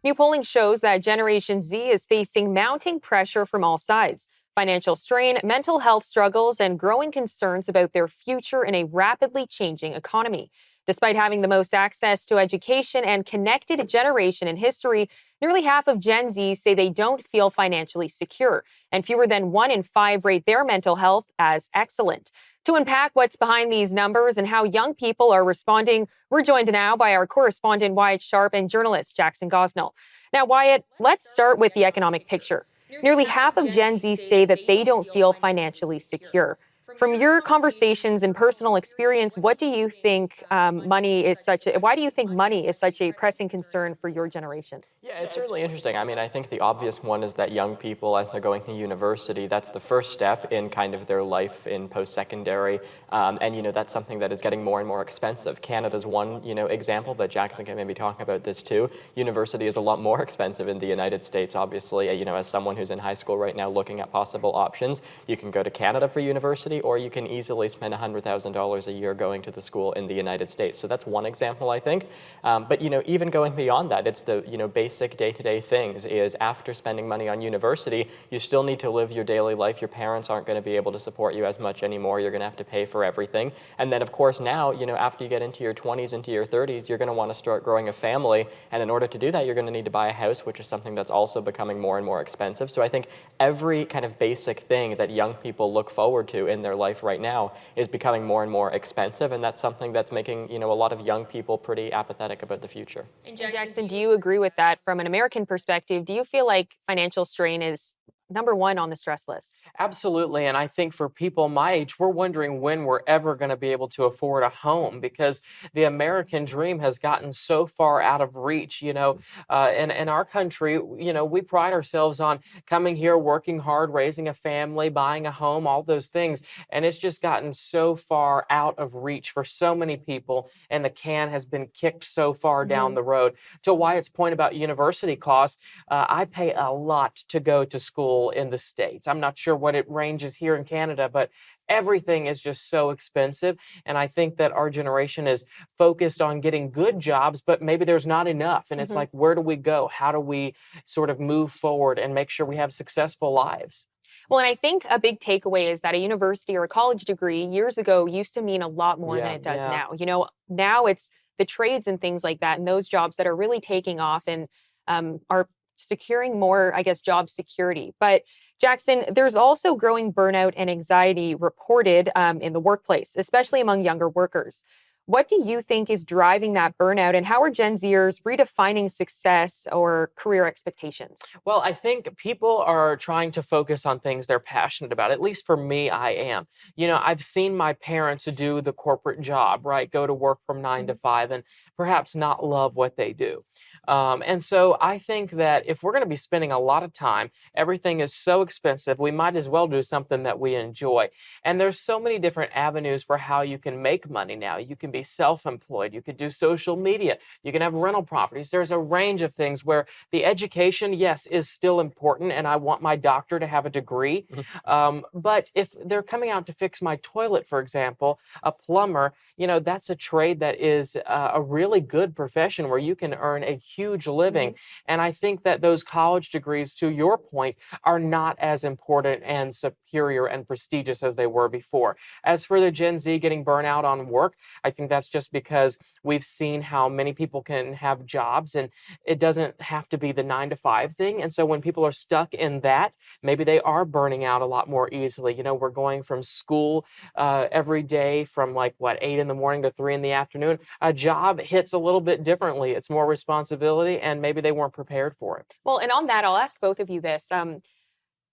New polling shows that Generation Z is facing mounting pressure from all sides: financial strain, mental health struggles, and growing concerns about their future in a rapidly changing economy. Despite having the most access to education and connected generation in history, nearly half of Gen Z say they don't feel financially secure, and fewer than 1 in 5 rate their mental health as excellent. To unpack what's behind these numbers and how young people are responding, we're joined now by our correspondent Wyatt Sharpe and journalist Jackson Gosnell. Now, Wyatt, let's start with the economic picture. Nearly half of Gen Z say that they don't feel financially secure. From your conversations and personal experience, what do you think why do you think money is such a pressing concern for your generation? Yeah, it's certainly interesting. I mean, I think the obvious one is that young people, as they're going to university, that's the first step in kind of their life in post-secondary. And that's something that is getting more and more expensive. Canada's one, example, but Jackson can maybe talk about this too. University is a lot more expensive in the United States, obviously. As someone who's in high school right now looking at possible options, you can go to Canada for university, or you can easily spend $100,000 a year going to the school in the United States. So that's one example, I think. But even going beyond that, it's the, basic day-to-day things is after spending money on university, you still need to live your daily life. Your parents aren't going to be able to support you as much anymore. You're going to have to pay for everything. And then, of course, now, after you get into your 20s, into your 30s, you're going to want to start growing a family. And in order to do that, you're going to need to buy a house, which is something that's also becoming more and more expensive. So I think every kind of basic thing that young people look forward to in their life right now is becoming more and more expensive. And that's something that's making, a lot of young people pretty apathetic about the future. And Jackson, do you agree with that from an American perspective? Do you feel like financial strain is number one on the stress list? Absolutely. And I think for people my age, we're wondering when we're ever going to be able to afford a home because the American dream has gotten so far out of reach. In our country, we pride ourselves on coming here, working hard, raising a family, buying a home, all those things. And it's just gotten so far out of reach for so many people. And the can has been kicked so far down the road. To Wyatt's point about university costs, I pay a lot to go to school in the States. I'm not sure what it ranges here in Canada, but everything is just so expensive. And I think that our generation is focused on getting good jobs, but maybe there's not enough. And it's like, where do we go? How do we sort of move forward and make sure we have successful lives? Well, and I think a big takeaway is that a university or a college degree years ago used to mean a lot more than it does now. Now it's the trades and things like that, and those jobs that are really taking off and are securing more, I guess, job security. But Jackson, there's also growing burnout and anxiety reported in the workplace, especially among younger workers. What do you think is driving that burnout, and how are Gen Zers redefining success or career expectations? Well, I think people are trying to focus on things they're passionate about. At least for me, I am. I've seen my parents do the corporate job, right? Go to work from 9 to 5 and perhaps not love what they do. And so I think that if we're going to be spending a lot of time, everything is so expensive, we might as well do something that we enjoy. And there's so many different avenues for how you can make money now. You can be self-employed. You could do social media. You can have rental properties. There's a range of things where the education, yes, is still important. And I want my doctor to have a degree. But if they're coming out to fix my toilet, for example, a plumber, that's a trade that is a really good profession where you can earn a huge living. And I think that those college degrees, to your point, are not as important and superior and prestigious as they were before. As for the Gen Z getting burnout on work, I think that's just because we've seen how many people can have jobs and it doesn't have to be the 9 to 5 thing. And so when people are stuck in that, maybe they are burning out a lot more easily. We're going from school every day from 8 in the morning to 3 in the afternoon. A job hits a little bit differently. It's more responsibility and maybe they weren't prepared for it. Well, and on that, I'll ask both of you this.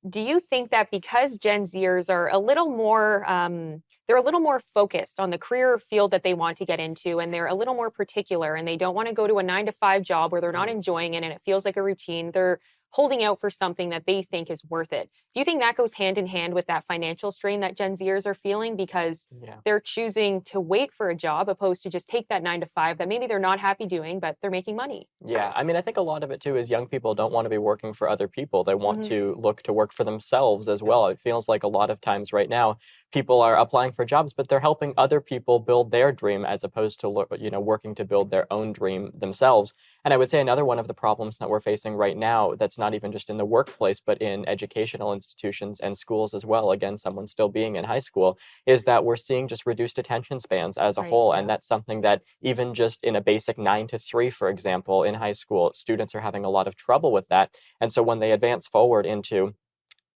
Do you think that because Gen Zers are they're a little more focused on the career field that they want to get into, and they're a little more particular, and they don't want to go to a 9 to 5 job where they're not enjoying it and it feels like a routine. They're holding out for something that they think is worth it. Do you think that goes hand in hand with that financial strain that Gen Zers are feeling because Yeah. they're choosing to wait for a job opposed to just take that 9 to 5 that maybe they're not happy doing, but they're making money? Yeah, I mean, I think a lot of it too is young people don't want to be working for other people. They want Mhm. to look to work for themselves as well. It feels like a lot of times right now, people are applying for jobs, but they're helping other people build their dream as opposed to, working to build their own dream themselves. And I would say another one of the problems that we're facing right now that's not even just in the workplace, but in educational institutions and schools as well. Again, someone still being in high school is that we're seeing just reduced attention spans as a Right. whole. Yeah. And that's something that even just in a basic 9 to 3, for example, in high school, students are having a lot of trouble with that. And so when they advance forward into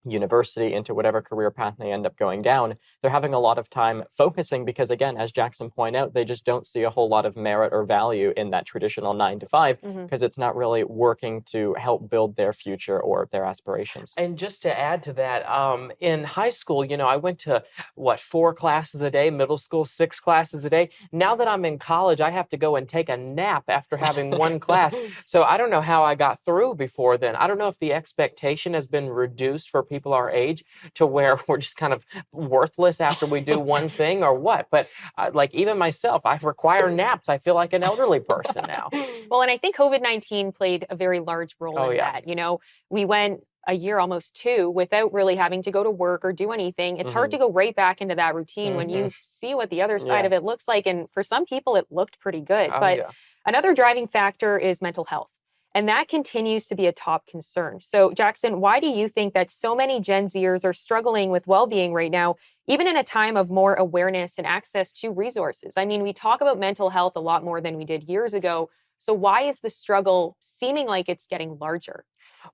university, into whatever career path they end up going down, they're having a lot of time focusing because, again, as Jackson pointed out, they just don't see a whole lot of merit or value in that traditional 9 to 5 Mhm. because it's not really working to help build their future or their aspirations. And just to add to that, in high school, I went to 4 classes a day, middle school, 6 classes a day. Now that I'm in college, I have to go and take a nap after having one class. So I don't know how I got through before then. I don't know if the expectation has been reduced for people our age to where we're just kind of worthless after we do one thing or what. But like even myself, I require naps. I feel like an elderly person now. Well, and I think COVID-19 played a very large role Oh, in yeah. that. We went a year, almost two, without really having to go to work or do anything. It's hard Mhm. to go right back into that routine when you Mhm. see what the other side Yeah. of it looks like. And for some people, it looked pretty good. Oh, But yeah. another driving factor is mental health. And that continues to be a top concern. So, Jackson, why do you think that so many Gen Zers are struggling with well being right now, even in a time of more awareness and access to resources? I mean, we talk about mental health a lot more than we did years ago. So, why is the struggle seeming like it's getting larger?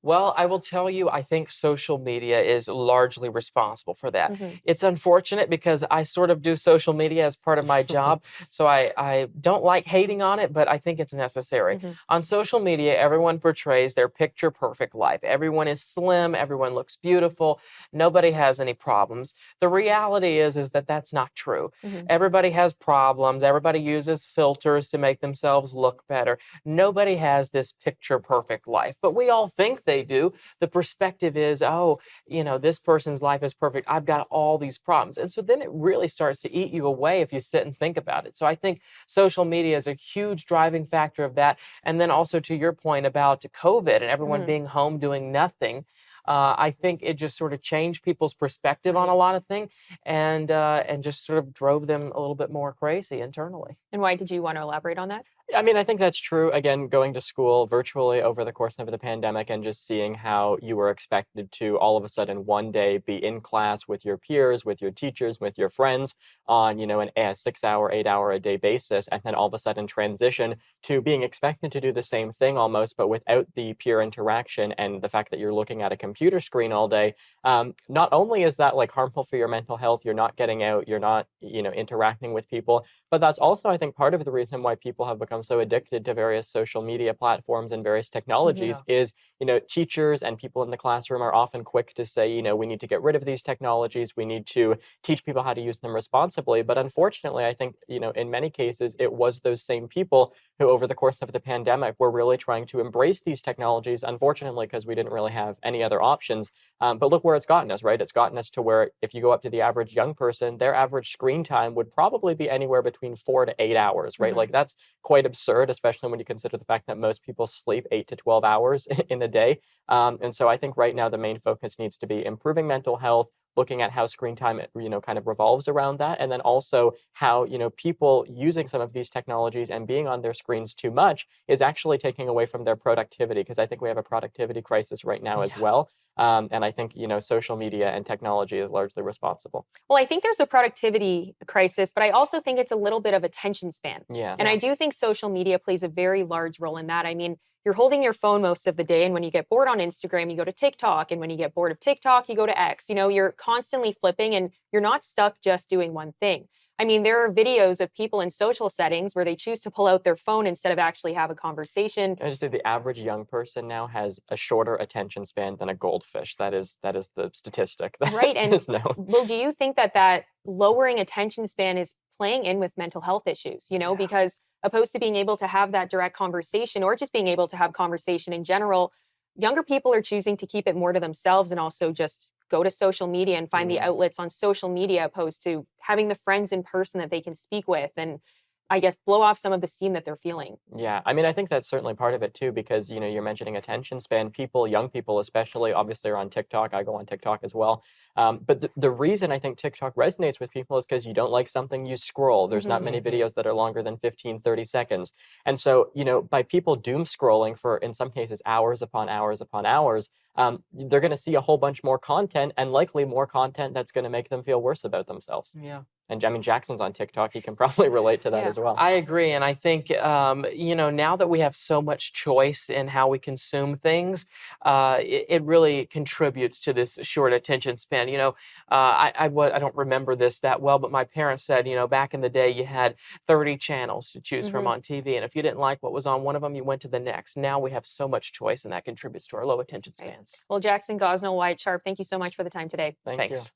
Well, I will tell you, I think social media is largely responsible for that. Hmm. It's unfortunate because I sort of do social media as part of my job. So I don't like hating on it, but I think it's necessary. Hmm. On social media, everyone portrays their picture perfect life. Everyone is slim, everyone looks beautiful, nobody has any problems. The reality is that that's not true. Hmm. Everybody has problems, everybody uses filters to make themselves look better. Nobody has this picture perfect life, but we all think they do. The perspective is, oh, this person's life is perfect. I've got all these problems. And so then it really starts to eat you away if you sit and think about it. So I think social media is a huge driving factor of that. And then also to your point about COVID and everyone Hmm. being home doing nothing. I think it just sort of changed people's perspective on a lot of things and just sort of drove them a little bit more crazy internally. And why did you want to elaborate on that? I mean, I think that's true. Again, going to school virtually over the course of the pandemic and just seeing how you were expected to all of a sudden one day be in class with your peers, with your teachers, with your friends on, a 6 hour, 8 hour a day basis, and then all of a sudden transition to being expected to do the same thing almost, but without the peer interaction and the fact that you're looking at a computer screen all day. Not only is that like harmful for your mental health, you're not getting out, you're not, interacting with people, but that's also, I think, part of the reason why people have become so addicted to various social media platforms and various technologies is, teachers and people in the classroom are often quick to say, we need to get rid of these technologies. We need to teach people how to use them responsibly. But unfortunately, I think, in many cases, it was those same people who over the course of the pandemic were really trying to embrace these technologies, unfortunately, because we didn't really have any other options. But look where it's gotten us, right? It's gotten us to where if you go up to the average young person, their average screen time would probably be anywhere between 4 to 8 hours, right? Mhm. Like that's quite absurd, especially when you consider the fact that most people sleep 8 to 12 hours in a day. And so I think right now the main focus needs to be improving mental health, looking at how screen time, kind of revolves around that. And then also how, people using some of these technologies and being on their screens too much is actually taking away from their productivity. Because I think we have a productivity crisis right now as Yeah. well. And I think, social media and technology is largely responsible. Well, I think there's a productivity crisis, but I also think it's a little bit of attention span. Yeah. And I do think social media plays a very large role in that. I mean, you're holding your phone most of the day, and when you get bored on Instagram, you go to TikTok, and when you get bored of TikTok, you go to X. You're constantly flipping, and you're not stuck just doing one thing. I mean, there are videos of people in social settings where they choose to pull out their phone instead of actually have a conversation. I just say the average young person now has a shorter attention span than a goldfish. That is the statistic that Right. And is known. well, do you think that lowering attention span is playing in with mental health issues? Yeah. Because opposed to being able to have that direct conversation or just being able to have conversation in general, younger people are choosing to keep it more to themselves and also just go to social media and find the outlets on social media opposed to having the friends in person that they can speak with and I guess blow off some of the steam that they're feeling. Yeah, I mean, I think that's certainly part of it too, because you're mentioning attention span. People, young people especially, obviously are on TikTok. I go on TikTok as well. But the reason I think TikTok resonates with people is because you don't like something, you scroll. There's not many videos that are longer than 15, 30 seconds. And so, by people doom scrolling for, in some cases, hours upon hours upon hours, they're going to see a whole bunch more content and likely more content that's going to make them feel worse about themselves. Yeah. And I mean, Jackson's on TikTok. He can probably relate to that Yeah. as well. I agree. And I think, now that we have so much choice in how we consume things, it really contributes to this short attention span. I don't remember this that well, but my parents said, back in the day, you had 30 channels to choose from on TV. And if you didn't like what was on one of them, you went to the next. Now we have so much choice, and that contributes to our low attention spans. Well, Jackson Gosnell, Wyatt Sharpe, thank you so much for the time today. Thank you. Thanks.